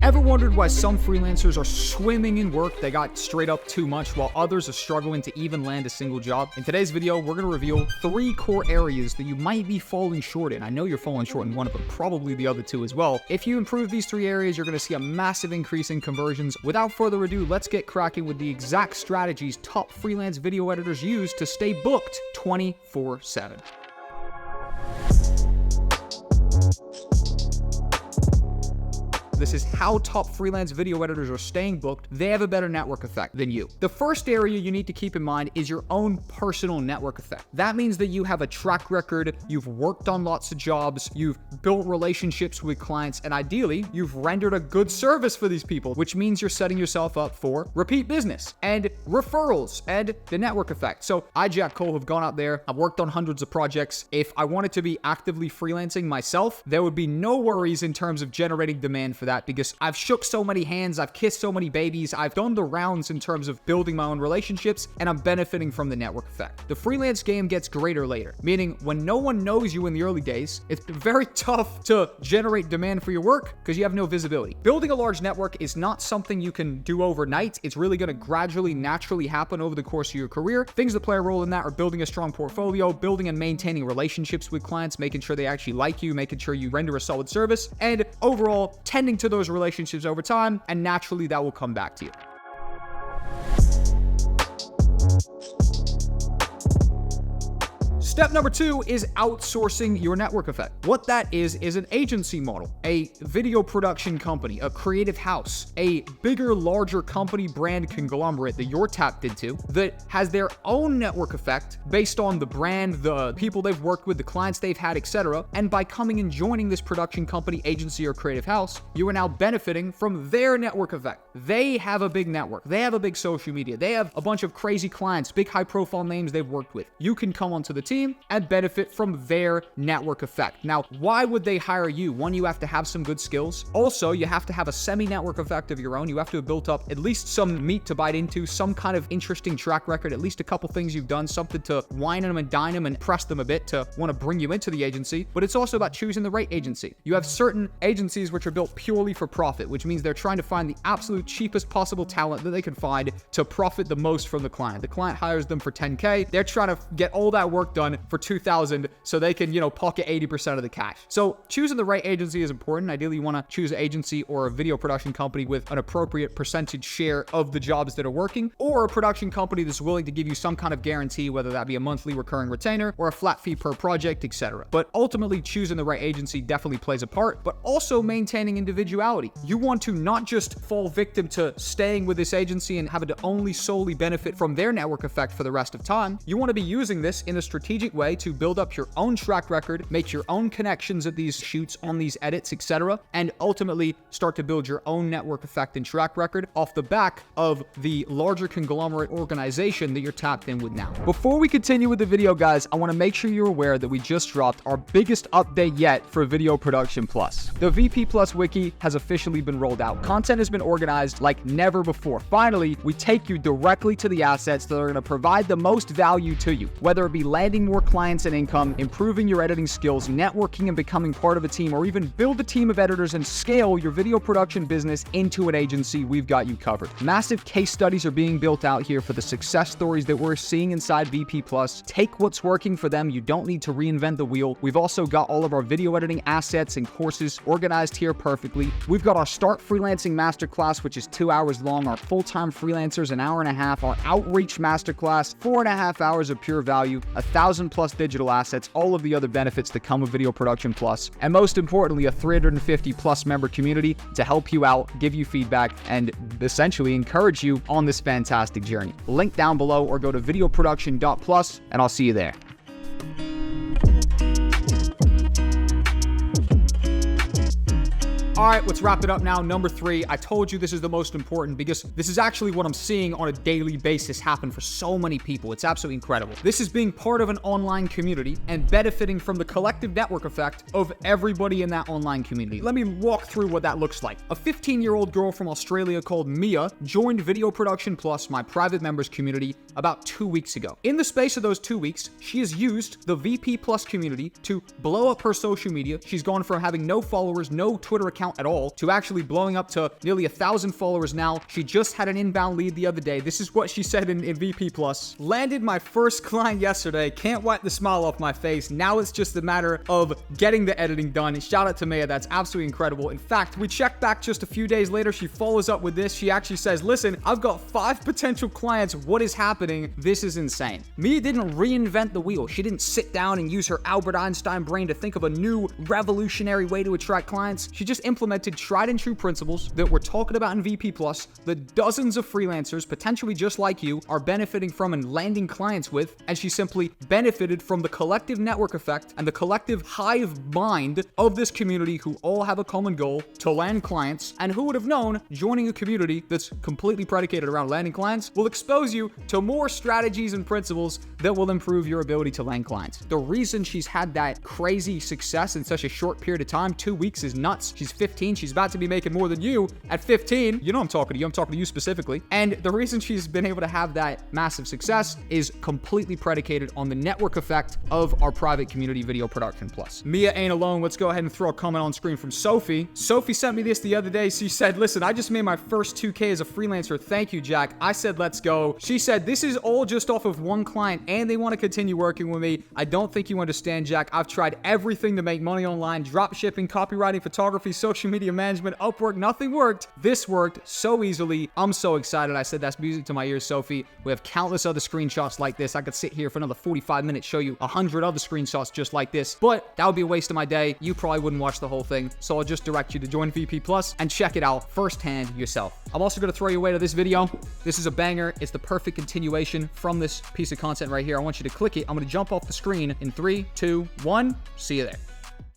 Ever wondered why some freelancers are swimming in work? They got straight up too much, while others are struggling to even land a single job? In today's video, we're going to reveal 3 core areas that you might be falling short in. I know you're falling short in one of them, probably the other 2 as well. If you improve these 3 areas, you're going to see a massive increase in conversions. Without further ado, let's get cracking with the exact strategies top freelance video editors use to stay booked 24/7. This is how top freelance video editors are staying booked. They have a better network effect than you. The first area you need to keep in mind is your own personal network effect. That means that you have a track record, you've worked on lots of jobs, you've built relationships with clients, and ideally, you've rendered a good service for these people, which means you're setting yourself up for repeat business and referrals and the network effect. So I, Jack Cole, have gone out there, I've worked on hundreds of projects. If I wanted to be actively freelancing myself, there would be no worries in terms of generating demand for that, because I've shook so many hands, I've kissed so many babies, I've done the rounds in terms of building my own relationships, and I'm benefiting from the network effect. The freelance game gets greater later, meaning when no one knows you in the early days, it's very tough to generate demand for your work because you have no visibility. Building a large network is not something you can do overnight. It's really going to gradually, naturally happen over the course of your career. Things that play a role in that are building a strong portfolio, building and maintaining relationships with clients, making sure they actually like you, making sure you render a solid service, and overall tending to those relationships over time, and naturally that will come back to you. Step number 2 is outsourcing your network effect. What that is an agency model, a video production company, a creative house, a bigger, larger company brand conglomerate that you're tapped into that has their own network effect based on the brand, the people they've worked with, the clients they've had, etc. And by coming and joining this production company, agency, or creative house, you are now benefiting from their network effect. They have a big network. They have a big social media. They have a bunch of crazy clients, big high-profile names they've worked with. You can come onto the team and benefit from their network effect. Now, why would they hire you? One, you have to have some good skills. Also, you have to have a semi-network effect of your own. You have to have built up at least some meat to bite into, some kind of interesting track record, at least a couple things you've done, something to wine them and dine them and press them a bit to want to bring you into the agency. But it's also about choosing the right agency. You have certain agencies which are built purely for profit, which means they're trying to find the absolute cheapest possible talent that they can find to profit the most from the client. The client hires them for 10K. They're trying to get all that work done for 2,000 so they can, pocket 80% of the cash. So choosing the right agency is important. Ideally, you want to choose an agency or a video production company with an appropriate percentage share of the jobs that are working, or a production company that's willing to give you some kind of guarantee, whether that be a monthly recurring retainer or a flat fee per project, etc. But ultimately, choosing the right agency definitely plays a part, but also maintaining individuality. You want to not just fall victim to staying with this agency and having to only solely benefit from their network effect for the rest of time. You want to be using this in a strategic way to build up your own track record, make your own connections at these shoots, on these edits, etc., and ultimately start to build your own network effect and track record off the back of the larger conglomerate organization that you're tapped in with now. Before we continue with the video, guys, I want to make sure you're aware that we just dropped our biggest update yet for Video Production Plus. The VP Plus wiki has officially been rolled out. Content has been organized like never before. Finally, we take you directly to the assets that are going to provide the most value to you, whether it be landing more clients and income, improving your editing skills, networking and becoming part of a team, or even build a team of editors and scale your video production business into an agency. We've got you covered. Massive case studies are being built out here for the success stories that we're seeing inside VP Plus. Take what's working for them. You don't need to reinvent the wheel. We've also got all of our video editing assets and courses organized here perfectly. We've got our Start Freelancing Masterclass, which is 2 hours long, our full-time freelancers, an hour and a half, our Outreach Masterclass, 4.5 hours of pure value, 1,000+ digital assets, all of the other benefits that come with Video Production Plus, and most importantly, a 350+ member community to help you out, give you feedback, and essentially encourage you on this fantastic journey. Link down below, or go to videoproduction.plus, and I'll see you there. All right, let's wrap it up now. Number 3, I told you this is the most important because this is actually what I'm seeing on a daily basis happen for so many people. It's absolutely incredible. This is being part of an online community and benefiting from the collective network effect of everybody in that online community. Let me walk through what that looks like. A 15-year-old girl from Australia called Mia joined Video Production Plus, my private members community, about 2 weeks ago. In the space of those 2 weeks, she has used the VP Plus community to blow up her social media. She's gone from having no followers, no Twitter account account at all to actually blowing up to nearly 1,000 followers now. She just had an inbound lead the other day. This is what she said in VP Plus. Landed my first client yesterday. Can't wipe the smile off my face. Now it's just a matter of getting the editing done. And shout out to Maya. That's absolutely incredible. In fact, we checked back just a few days later. She follows up with this. She actually says, listen, I've got 5 potential clients. What is happening? This is insane. Mia didn't reinvent the wheel. She didn't sit down and use her Albert Einstein brain to think of a new revolutionary way to attract clients. She just implemented tried and true principles that we're talking about in VP Plus, that dozens of freelancers, potentially just like you, are benefiting from and landing clients with, and she simply benefited from the collective network effect and the collective hive mind of this community who all have a common goal to land clients. And who would have known joining a community that's completely predicated around landing clients will expose you to more strategies and principles that will improve your ability to land clients. The reason she's had that crazy success in such a short period of time, 2 weeks, is nuts. She's 15. She's about to be making more than you at 15. You know I'm talking to you. I'm talking to you specifically. And the reason she's been able to have that massive success is completely predicated on the network effect of our private community Video Production Plus. Mia ain't alone. Let's go ahead and throw a comment on screen from Sophie. Sophie sent me this the other day. She said, listen, I just made my first 2K as a freelancer. Thank you, Jack. I said, let's go. She said, this is all just off of one client and they want to continue working with me. I don't think you understand, Jack. I've tried everything to make money online, drop shipping, copywriting, photography, social media management, Upwork. Nothing worked. This worked so easily. I'm so excited. I said, that's music to my ears, Sophie. We have countless other screenshots like this. I could sit here for another 45 minutes, show you 100 other screenshots just like this, but that would be a waste of my day. You probably wouldn't watch the whole thing. So I'll just direct you to join VP Plus and check it out firsthand yourself. I'm also going to throw you away to this video. This is a banger. It's the perfect continuation from this piece of content right here. I want you to click it. I'm going to jump off the screen in 3, 2, 1. See you there.